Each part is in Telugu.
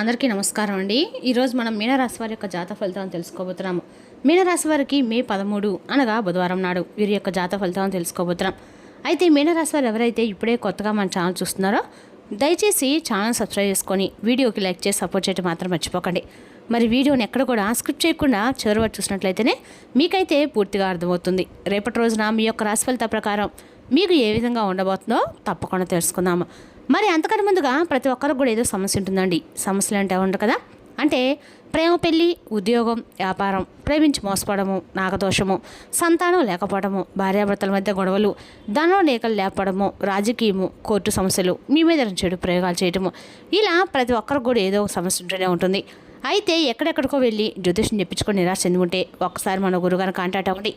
అందరికీ నమస్కారం అండి. ఈరోజు మనం మీనరాశి వారి యొక్క జాతక ఫలితాలను తెలుసుకోబోతున్నాము. మీనరాశి వారికి మే 13 అనగా బుధవారం నాడు వీరి యొక్క జాతక ఫలితాలను తెలుసుకోబోతున్నాం. అయితే మీనరాశి వారు ఎవరైతే ఇప్పుడే కొత్తగా మన ఛానల్ చూస్తున్నారో దయచేసి ఛానల్ సబ్స్క్రైబ్ చేసుకొని వీడియోకి లైక్ చేసి సపోర్ట్ చేయడం మాత్రం మర్చిపోకండి. మరి వీడియోని ఎక్కడ కూడా స్క్రిప్ట్ చేయకుండా చివరి వరకు చూసినట్లయితేనే మీకైతే పూర్తిగా అర్థమవుతుంది. రేపటి రోజున మీ యొక్క రాశి ఫలిత ప్రకారం మీకు ఏ విధంగా ఉండబోతుందో తప్పకుండా తెలుసుకుందాము. మరి అంతకన్నా ముందుగా ప్రతి ఒక్కరికి కూడా ఏదో సమస్య ఉంటుందండి. సమస్యలు అంటే ఉండవు కదా, అంటే ప్రేమ, పెళ్ళి, ఉద్యోగం, వ్యాపారం, ప్రేమించి మోసపడము, నాగదోషము, సంతానం లేకపోవడము, భార్యాభర్తల మధ్య గొడవలు, ధనం లేఖలు లేకపోవడము, రాజకీయము, కోర్టు సమస్యలు, మీ మీద చెడు ప్రయోగాలు చేయటము, ఇలా ప్రతి ఒక్కరికి కూడా ఏదో సమస్య ఉంటూనే ఉంటుంది. అయితే ఎక్కడెక్కడికో వెళ్ళి జ్యోతిష్యం చెప్పించుకొని నిరాశ చెంది ఉంటే ఒక్కసారి మన గురుగారిని కాంటాక్ట్ అవ్వండి.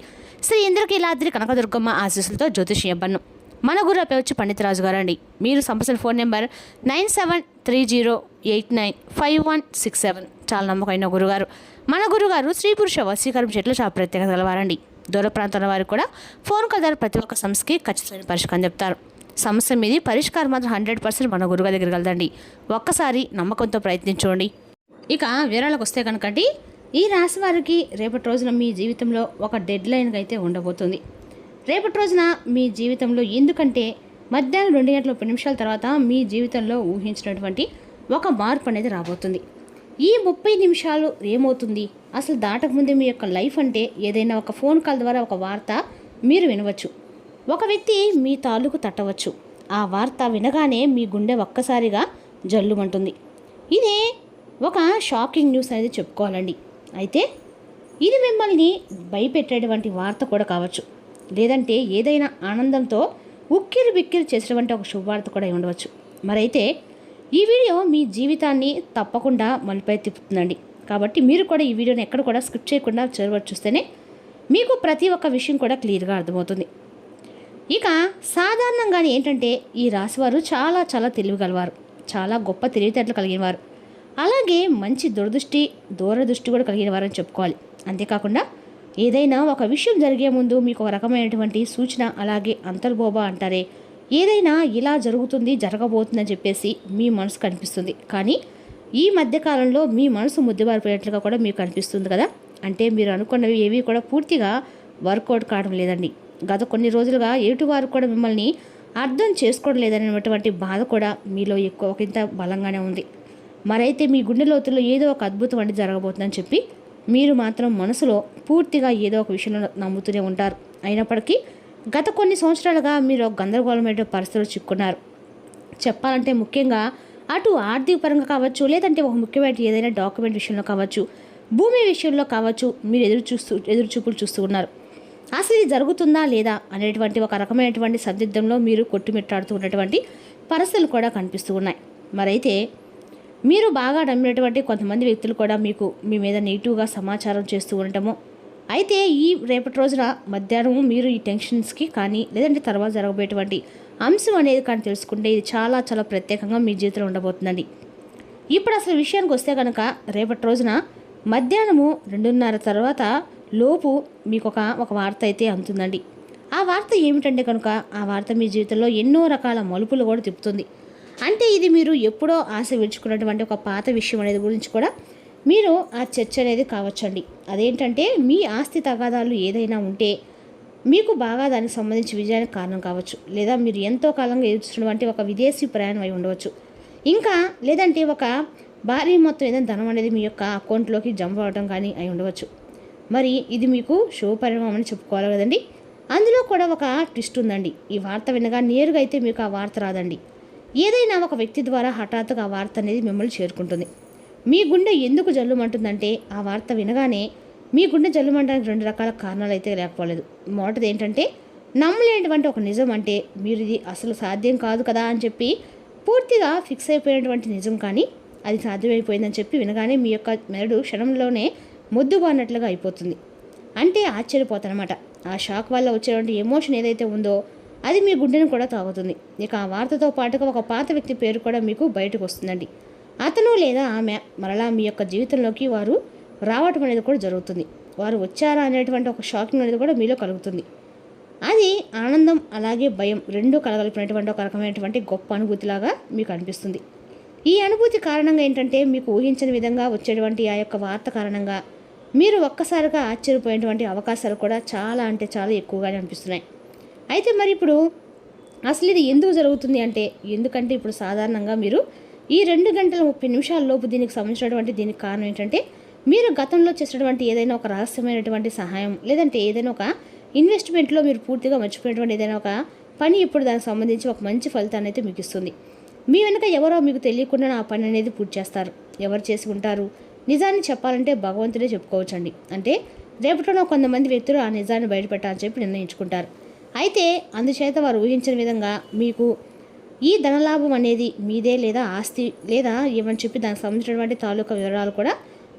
శ్రీ ఇంద్రకీలాద్రి కనకదుర్గమ్మ ఆశీస్సులతో జ్యోతిష్యం ఇవ్వను. మన గురువు పేరు వచ్చి పండితరాజు గారు అండి. మీరు సంప్రదించిన ఫోన్ నెంబర్ 9730885167. చాలా నమ్మకమైన గురుగారు. మన గురుగారు స్త్రీ పురుష వశీకరణ చెట్లు చాలా ప్రత్యేకత గలవారండి. దూర ప్రాంతాల వారికి కూడా ఫోన్ కాల్ ద్వారా ప్రతి ఒక్క సమస్యకి ఖచ్చితమైన పరిష్కారం చెప్తారు. సమస్య మీది పరిష్కారం మాత్రం 100% మన గురుగారి దగ్గర కలదండి. ఒక్కసారి నమ్మకంతో ప్రయత్నించండి. ఇక వివరాలకు వస్తే కనుకండి, ఈ రాశి వారికి రేపటి రోజున మీ జీవితంలో ఒక డెడ్ లైన్గా అయితే ఉండబోతుంది. రేపటి రోజున మీ జీవితంలో ఎందుకంటే మధ్యాహ్నం 2:30 తర్వాత మీ జీవితంలో ఊహించినటువంటి ఒక మార్పు అనేది రాబోతుంది. ఈ 30 నిమిషాలు ఏమవుతుంది అసలు దాటకముందే మీ యొక్క లైఫ్ అంటే ఏదైనా ఒక ఫోన్ కాల్ ద్వారా ఒక వార్త మీరు వినవచ్చు. ఒక వ్యక్తి మీ తాలూకు తట్టవచ్చు. ఆ వార్త వినగానే మీ గుండె ఒక్కసారిగా జల్లుమంటుంది. ఇదే ఒక షాకింగ్ న్యూస్ అనేది చెప్పుకోవాలండి. అయితే ఇది మిమ్మల్ని భయపెట్టేటువంటి వార్త కూడా కావచ్చు, లేదంటే ఏదైనా ఆనందంతో ఉక్కిరి బిక్కిరి చేసేటువంటి ఒక శుభవార్త కూడా ఉండవచ్చు. మరైతే ఈ వీడియో మీ జీవితాన్ని తప్పకుండా మలుపై తిప్పుతుందండి. కాబట్టి మీరు కూడా ఈ వీడియోని ఎక్కడ కూడా స్కిప్ చేయకుండా చివరి చూస్తేనే మీకు ప్రతి ఒక్క విషయం కూడా క్లియర్గా అర్థమవుతుంది. ఇక సాధారణంగానే ఏంటంటే ఈ రాశివారు చాలా చాలా తెలివిగలవారు, చాలా గొప్ప తెలివితేటలు కలిగిన వారు, అలాగే మంచి దూరదృష్టి కూడా కలిగిన వారని చెప్పుకోవాలి. అంతేకాకుండా ఏదైనా ఒక విషయం జరిగే ముందు మీకు ఒక రకమైనటువంటి సూచన, అలాగే అంతర్బోబా అంటారే, ఏదైనా ఇలా జరుగుతుంది జరగబోతుందని చెప్పేసి మీ మనసు కనిపిస్తుంది. కానీ ఈ మధ్యకాలంలో మీ మనసు ముద్దుబారిపోయినట్లుగా కూడా మీకు కనిపిస్తుంది కదా, అంటే మీరు అనుకున్నవి ఏవి కూడా పూర్తిగా వర్కౌట్ కావడం లేదండి. గత కొన్ని రోజులుగా ఎటువారు కూడా మిమ్మల్ని అర్థం చేసుకోవడం లేదనేటువంటి బాధ కూడా మీలో ఒకంత బలంగానే ఉంది. మరైతే మీ గుండె లోతుల్లో ఏదో ఒక అద్భుతం అనేది జరగబోతుందని చెప్పి మీరు మాత్రం మనసులో పూర్తిగా ఏదో ఒక విషయంలో నమ్ముతూనే ఉంటారు. అయినప్పటికీ గత కొన్ని సంవత్సరాలుగా మీరు గందరగోళమైన పరిస్థితులు చిక్కున్నారు. చెప్పాలంటే ముఖ్యంగా అటు ఆర్థిక పరంగా కావచ్చు, లేదంటే ఒక ముఖ్యమైన ఏదైనా డాక్యుమెంట్ విషయంలో కావచ్చు, భూమి విషయంలో కావచ్చు, మీరు ఎదురుచూపులు చూస్తూ ఉన్నారు. అసలు ఇది జరుగుతుందా లేదా అనేటువంటి ఒక రకమైనటువంటి సందిగ్ధంలో మీరు కొట్టుమిట్టాడుతూ ఉన్నటువంటి పరిస్థితులు కూడా కనిపిస్తూ ఉన్నాయి. మరైతే మీరు బాగా నమ్మినటువంటి కొంతమంది వ్యక్తులు కూడా మీ మీద నెగిటివ్గా సమాచారం చేస్తూ ఉండటము. అయితే ఈ రేపటి రోజున మధ్యాహ్నం మీరు ఈ టెన్షన్స్కి కానీ, లేదంటే తర్వాత జరగబోయేటువంటి అంశం అనేది కానీ తెలుసుకుంటే ఇది చాలా చాలా ప్రత్యేకంగా మీ జీవితంలో ఉండబోతుందండి. ఇప్పుడు అసలు విషయానికి వస్తే కనుక రేపటి రోజున మధ్యాహ్నము 2:30 తర్వాత లోపు మీకు ఒక వార్త అయితే అందుతుందండి. ఆ వార్త ఏమిటంటే కనుక ఆ వార్త మీ జీవితంలో ఎన్నో రకాల మలుపులు కూడా తిప్పుతుంది. అంటే ఇది మీరు ఎప్పుడో ఆశ విడుచుకున్నటువంటి ఒక పాత విషయం అనేది గురించి కూడా మీరు ఆ చర్చ అనేది కావచ్చండి. అదేంటంటే మీ ఆస్తి తగాదాలు ఏదైనా ఉంటే మీకు బాగా దానికి సంబంధించి విజయానికి కారణం కావచ్చు, లేదా మీరు ఎంతో కాలంగా ఎదుర్కొన్నటువంటి ఒక విదేశీ ప్రయాణం అయి ఉండవచ్చు, ఇంకా లేదంటే ఒక భారీ మొత్తం ఏదైనా ధనం అనేది మీ యొక్క అకౌంట్లోకి జంప్ అవ్వడం కానీ అయి ఉండవచ్చు. మరి ఇది మీకు శుభ పరిణామం అని చెప్పుకోవాలి కదండి. అందులో కూడా ఒక ట్విస్ట్ ఉందండి. ఈ వార్త వినగా నేరుగా అయితే మీకు ఆ వార్త రాదండి. ఏదైనా ఒక వ్యక్తి ద్వారా హఠాత్తుగా ఆ వార్త అనేది మిమ్మల్ని చేరుకుంటుంది. మీ గుండె ఎందుకు జల్లుమంటుందంటే ఆ వార్త వినగానే మీ గుండె జల్లుమంటానికి 2 రకాల కారణాలు అయితే లేకపోలేదు. మొదటిది ఏంటంటే నమ్మలేనటువంటి ఒక నిజం, అంటే మీరు ఇది అసలు సాధ్యం కాదు కదా అని చెప్పి పూర్తిగా ఫిక్స్ అయిపోయినటువంటి నిజం, కానీ అది సాధ్యమైపోయిందని చెప్పి వినగానే మీ యొక్క మెదడు క్షణంలోనే మొద్దుబారినట్లుగా అయిపోతుంది. అంటే ఆశ్చర్యపోతారన్నమాట. ఆ షాక్ వల్ల వచ్చేటువంటి ఎమోషన్ ఏదైతే ఉందో అది మీ గుండెను కూడా తాగుతుంది. ఇక ఆ వార్తతో పాటుగా ఒక పాత వ్యక్తి పేరు కూడా మీకు బయటకు వస్తుందండి. అతను లేదా ఆమె మరలా మీ యొక్క జీవితంలోకి వారు రావటం అనేది కూడా జరుగుతుంది. వారు వచ్చారా అనేటువంటి ఒక షాకింగ్ అనేది కూడా మీలో కలుగుతుంది. అది ఆనందం అలాగే భయం 2 కలగలిపినటువంటి ఒక రకమైనటువంటి గొప్ప అనుభూతిలాగా మీకు అనిపిస్తుంది. ఈ అనుభూతి కారణంగా ఏంటంటే మీకు ఊహించని విధంగా వచ్చేటువంటి ఆ యొక్క వార్త కారణంగా మీరు ఒక్కసారిగా ఆశ్చర్యపోయేటువంటి అవకాశాలు కూడా చాలా అంటే చాలా ఎక్కువగానే అనిపిస్తున్నాయి. అయితే మరి ఇప్పుడు అసలు ఇది ఎందుకు జరుగుతుంది అంటే, ఎందుకంటే ఇప్పుడు సాధారణంగా మీరు ఈ 2 గంటల 30 నిమిషాల లోపు దీనికి సంబంధించినటువంటి దీనికి కారణం ఏంటంటే, మీరు గతంలో చేసినటువంటి ఏదైనా ఒక రహస్యమైనటువంటి సహాయం, లేదంటే ఏదైనా ఒక ఇన్వెస్ట్మెంట్లో మీరు పూర్తిగా మర్చిపోయినటువంటి ఏదైనా ఒక పని ఇప్పుడు దానికి సంబంధించి ఒక మంచి ఫలితాన్ని అయితే మీకు ఇస్తుంది. మీ వెనుక ఎవరో మీకు తెలియకుండా ఆ పని అనేది పూర్తి చేస్తారు. ఎవరు చేసి ఉంటారు? నిజాన్ని చెప్పాలంటే భగవంతుడే చెప్పుకోవచ్చండి. అంటే రేపటిలో కొంతమంది వ్యక్తులు ఆ నిజాన్ని బయటపెట్టాలని చెప్పి నిర్ణయించుకుంటారు. అయితే అందుచేత వారు ఊహించిన విధంగా మీకు ఈ ధనలాభం అనేది మీదే లేదా ఆస్తి లేదా ఏమని చెప్పి దానికి సంబంధించినటువంటి తాలూకా వివరాలు కూడా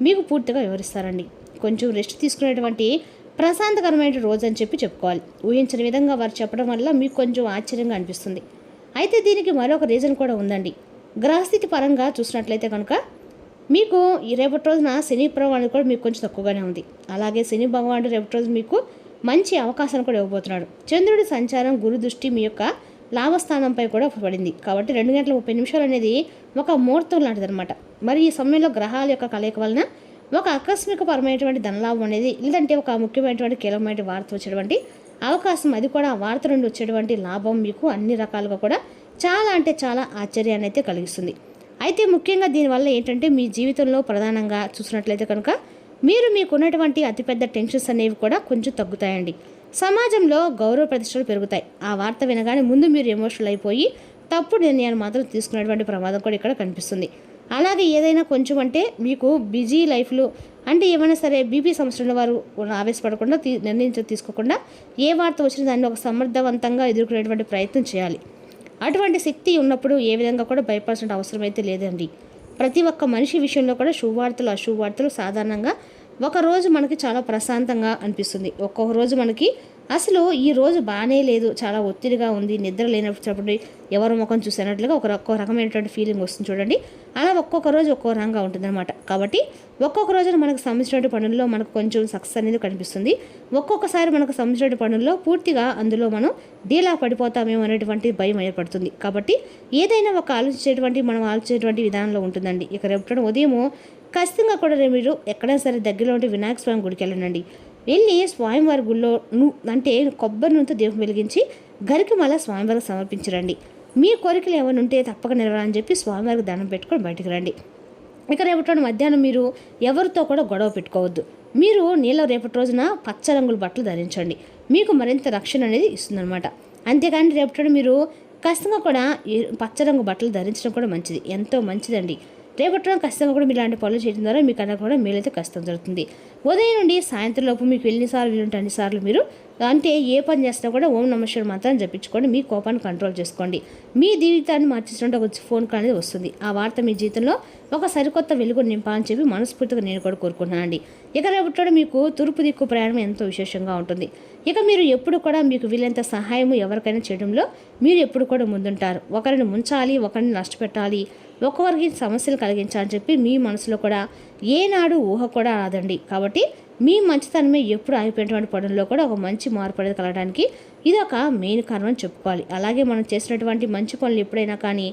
మీకు పూర్తిగా వివరిస్తారండి. కొంచెం రెస్ట్ తీసుకునేటువంటి ప్రశాంతకరమైన రోజు అని చెప్పి చెప్పుకోవాలి. ఊహించిన విధంగా వారు చెప్పడం వల్ల మీకు కొంచెం ఆశ్చర్యంగా అనిపిస్తుంది. అయితే దీనికి మరొక రీజన్ కూడా ఉందండి. గ్రహస్థితి పరంగా చూసినట్లయితే కనుక మీకు ఈ రేపటి రోజున శని ప్రభావం కూడా మీకు కొంచెం తక్కువగానే ఉంది. అలాగే శని భగవానుడు రేపటి రోజు మీకు మంచి అవకాశాన్ని కూడా ఇవ్వబోతున్నాడు. చంద్రుడి సంచారం గురు దృష్టి మీ యొక్క లాభస్థానంపై కూడా పడింది. కాబట్టి 2 గంటల 30 నిమిషాలు అనేది ఒక ముహూర్తం లాంటిది అనమాట. మరి ఈ సమయంలో గ్రహాల యొక్క కలయిక వలన ఒక ఆకస్మికపరమైనటువంటి ధనలాభం అనేది, లేదంటే ఒక ముఖ్యమైనటువంటి కీలకమైన వార్త వచ్చేటువంటి అవకాశం, అది కూడా ఆ వార్త నుండి వచ్చేటువంటి లాభం మీకు అన్ని రకాలుగా కూడా చాలా అంటే చాలా ఆశ్చర్యాన్ని అయితే కలిగిస్తుంది. అయితే ముఖ్యంగా దీనివల్ల ఏంటంటే మీ జీవితంలో ప్రధానంగా చూసినట్లయితే కనుక మీకున్నటువంటి అతిపెద్ద టెన్షన్స్ అనేవి కూడా కొంచెం తగ్గుతాయండి. సమాజంలో గౌరవ ప్రతిష్టలు పెరుగుతాయి. ఆ వార్త వినగానే ముందు మీరు ఎమోషనల్ అయిపోయి తప్పుడు నిర్ణయాలు మాత్రం తీసుకునేటువంటి ప్రమాదం కూడా ఇక్కడ కనిపిస్తుంది. అలాగే ఏదైనా కొంచెం అంటే మీకు బిజీ లైఫ్లో అంటే ఏమైనా సరే బీపీ సమస్యల వారు ఆవేశపడకుండా నిర్ణయం తీసుకోకుండా ఏ వార్త వచ్చినా దాన్ని ఒక సమర్థవంతంగా ఎదుర్కొనేటువంటి ప్రయత్నం చేయాలి. అటువంటి శక్తి ఉన్నప్పుడు ఏ విధంగా కూడా భయపడాల్సిన అవసరం అయితే లేదండి. ప్రతి ఒక్క మనిషి విషయంలో కూడా శుభవార్తలు అశుభవార్తలు సాధారణంగా ఒకరోజు మనకి చాలా ప్రశాంతంగా అనిపిస్తుంది. ఒక్కొక్క రోజు మనకి అసలు ఈ రోజు బాగానే లేదు, చాలా ఒత్తిడిగా ఉంది, నిద్ర లేనప్పుడు ఎవరి ముఖం చూసినట్లుగా ఒక్కో రకమైనటువంటి ఫీలింగ్ వస్తుంది చూడండి. అలా ఒక్కొక్క రోజు ఒక్కో రకంగా ఉంటుంది అనమాట. కాబట్టి ఒక్కొక్క రోజున మనకు సంబంధించిన పనుల్లో మనకు కొంచెం సక్సెస్ అనేది కనిపిస్తుంది. ఒక్కొక్కసారి మనకు సంబంధించిన పనుల్లో పూర్తిగా అందులో మనం డీలా పడిపోతామేమో అనేటువంటి భయం ఏర్పడుతుంది. కాబట్టి ఏదైనా ఒక మనం ఆలోచించేటువంటి విధానంలో ఉంటుందండి. ఇక రేపు ఉదయము ఖచ్చితంగా కూడా మీరు ఎక్కడైనా సరే దగ్గరలో ఉంటే వినాయక స్వామి గుడికి వెళ్ళండి. వెళ్ళి స్వామివారి గుళ్ళో అంటే కొబ్బరి నూనెతో దీపం వెలిగించి గరికి మళ్ళీ స్వామివారికి సమర్పించరండి. మీ కోరికలు ఏమైనా ఉంటే తప్పక నెరవేరాలని చెప్పి స్వామివారికి దండం పెట్టుకొని బయటకు రండి. ఇక రేపటి మధ్యాహ్నం మీరు ఎవరితో కూడా గొడవ పెట్టుకోవద్దు. మీరు రేపటి రోజున పచ్చ రంగుల బట్టలు ధరించండి. మీకు మరింత రక్షణ అనేది ఇస్తుందన్నమాట. అంతేకాని రేపటి మీరు ఖచ్చితంగా కూడా పచ్చ రంగు బట్టలు ధరించడం కూడా మంచిది, ఎంతో మంచిదండి. రేపటి ఖచ్చితంగా కూడా మీరు ఇలాంటి పనులు చేయడం ద్వారా మీకు అలా కూడా మేలైతే ఖచ్చితంగా జరుగుతుంది. ఉదయం నుండి సాయంత్రం లోపు మీకు ఎన్నిసార్లు వీలుంటే అన్నిసార్లు మీరు అంటే ఏ పని చేసినా కూడా ఓం నమః శివాయ మాత్రం జపించుకోండి. మీ కోపాన్ని కంట్రోల్ చేసుకోండి. మీ జీవితాన్ని మార్చేసినట్టు ఒక ఫోన్ కాల్ అనేది వస్తుంది. ఆ వార్త మీ జీవితంలో ఒక సరికొత్త వెలుగును నింపాలని చెప్పి మనస్ఫూర్తిగా నేను కూడా కోరుకుంటున్నానండి. ఇక రేపటి మీకు తూర్పు దిక్కు ప్రయాణం ఎంతో విశేషంగా ఉంటుంది. ఇక మీరు ఎప్పుడు కూడా మీకు వీలైనంత సహాయం ఎవరికైనా చేయడంలో మీరు ఎప్పుడు కూడా ముందుంటారు. ఒకరిని ముంచాలి, ఒకరిని నష్టపెట్టాలి, ఒక్కొక్కరికి సమస్యలు కలిగించాలని చెప్పి మీ మనసులో కూడా ఏనాడు ఊహ కూడా రాదండి. కాబట్టి మీ మంచితనమే ఎప్పుడు ఆగిపోయినటువంటి పనుల్లో కూడా ఒక మంచి మార్పు అనేది కలగడానికి ఇది ఒక మెయిన్ కారణం అని చెప్పుకోవాలి. అలాగే మనం చేసినటువంటి మంచి పనులు ఎప్పుడైనా కానీ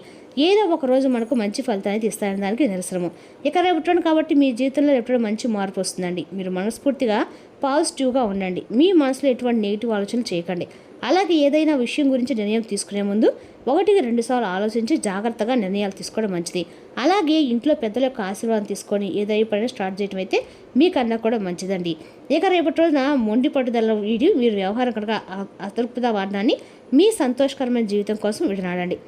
ఏదో ఒక రోజు మనకు మంచి ఫలితాన్ని ఇస్తాయని దానికి నిరసనము. ఇక రేపటి కాబట్టి మీ జీవితంలో ఎప్పుడో మంచి మార్పు వస్తుందండి. మీరు మనస్ఫూర్తిగా పాజిటివ్గా ఉండండి. మీ మనసులో ఎటువంటి నెగిటివ్ ఆలోచనలు చేయకండి. అలాగే ఏదైనా విషయం గురించి నిర్ణయం తీసుకునే ముందు 1-2 సార్లు ఆలోచించి జాగ్రత్తగా నిర్ణయాలు తీసుకోవడం మంచిది. అలాగే ఇంట్లో పెద్దల యొక్క ఆశీర్వాదం తీసుకొని ఏదైనా పైన స్టార్ట్ చేయడం అయితే మీకన్నా కూడా మంచిదండి. ఇక రేపటి రోజున మొండి పట్టుదల వీడి మీరు వ్యవహారం కనుక అతృప్తిగా వాడడాన్ని మీ సంతోషకరమైన జీవితం కోసం విడనాడండి.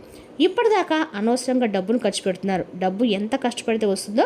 ఇప్పటిదాకా అనవసరంగా డబ్బును ఖర్చు పెడుతున్నారు. డబ్బు ఎంత కష్టపడితే వస్తుందో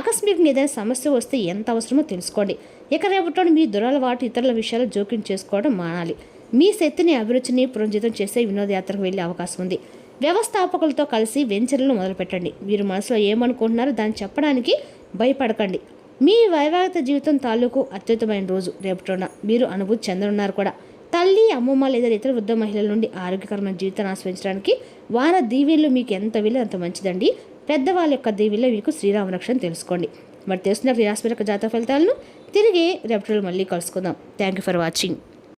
ఆకస్మికంగా ఏదైనా సమస్య వస్తే ఎంత అవసరమో తెలుసుకోండి. ఇక రేపటి మీ దురలవాటు ఇతరుల విషయాలు జోక్యం చేసుకోవడం మానాలి. మీ శక్తిని అభిరుచిని పునరుజ్జీతం చేసే వినోదయాత్రకు వెళ్ళే అవకాశం ఉంది. వ్యవస్థాపకులతో కలిసి వెంచర్లను మొదలుపెట్టండి. మీరు మనసులో ఏమనుకుంటున్నారో దాన్ని చెప్పడానికి భయపడకండి. మీ వైవాహిక జీవితం తాలూకు అత్యుత్తమైన రోజు రేపటిన మీరు అనుభూతి చెందనున్నారు కూడా. తల్లి, అమ్మమ్మ లేదా ఇతర వృద్ధ మహిళల నుండి ఆరోగ్యకరమైన జీవితాన్ని ఆస్వాదించడానికి వారి దీవెనలు మీకు ఎంత వీలు అంత మంచిదండి. పెద్దవాళ్ళ యొక్క దీవెనలో మీకు శ్రీరామ రక్షణ తెలుసుకోండి. మరి తెలుసుకున్న రాశి జాతక ఫలితాలను తిరిగి రేపటి మళ్ళీ కలుసుకుందాం. Thank you for watching.